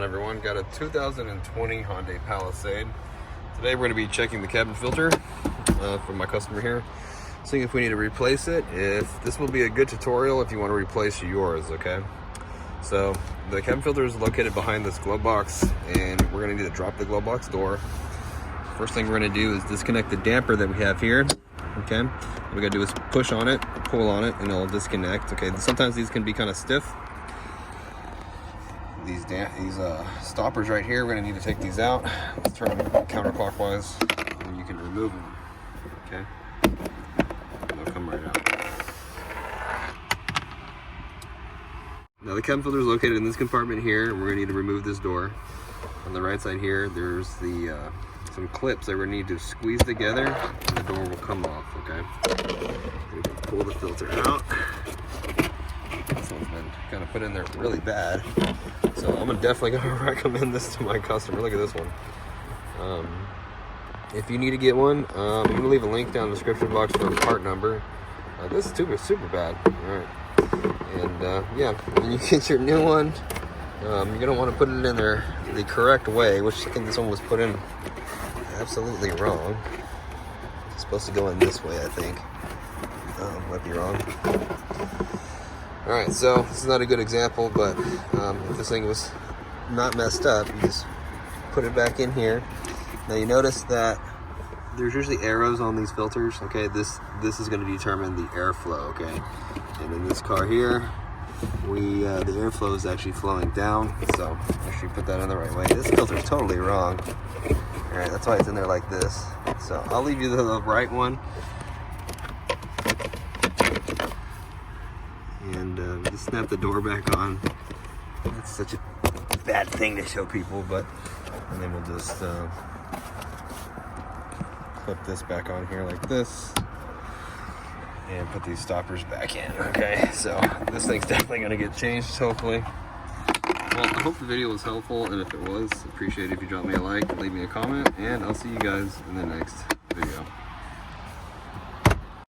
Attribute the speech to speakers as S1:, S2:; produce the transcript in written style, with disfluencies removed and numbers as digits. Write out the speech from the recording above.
S1: on, everyone? Got a 2020 Hyundai Palisade. Today we're going to be checking the cabin filter for my customer here, seeing if we need to replace it. If this will be a good tutorial if you want to replace yours, okay? So the cabin filter is located behind this glove box, and we're going to need to drop the glove box door. First thing we're going to do is disconnect the damper that we have here. Okay, what we got to do is push on it, pull on it, and it'll disconnect. Okay, sometimes these can be kind of stiff. These stoppers right here, we're going to need to take these out. Let's turn them counterclockwise, and you can remove them. Okay, they'll come right out. Now the cabin filter is located in this compartment here, and we're going to need to remove this door. On the right side here, there's the some clips that we need to squeeze together, and the door will come off. Okay, we can pull the filter out. This one's been kind of put in there really bad, so I'm definitely going to recommend this to my customer. Look at this one. If you need to get one, I'm going to leave a link down in the description box for the part number. This is super bad. All right, and yeah, when you get your new one, you're going to want to put it in there the correct way, which I think this one was put in absolutely wrong. It's supposed to go in this way, I think. Might be wrong. Alright, so this is not a good example, but if this thing was not messed up, you just put it back in here. Now you notice that there's usually arrows on these filters. Okay, this is going to determine the airflow. Okay, and in this car here, the airflow is actually flowing down, so make sure you put that in the right way. This filter is totally wrong. All right, that's why it's in there like this. So I'll leave you the right one, and just snap the door back on. That's such a bad thing to show people, but and then we'll just clip this back on here like this. And put these stoppers back in. Okay, so this thing's definitely gonna get changed, hopefully. Well, I hope the video was helpful, and if it was, appreciate it if you drop me a like, leave me a comment, and I'll see you guys in the next video.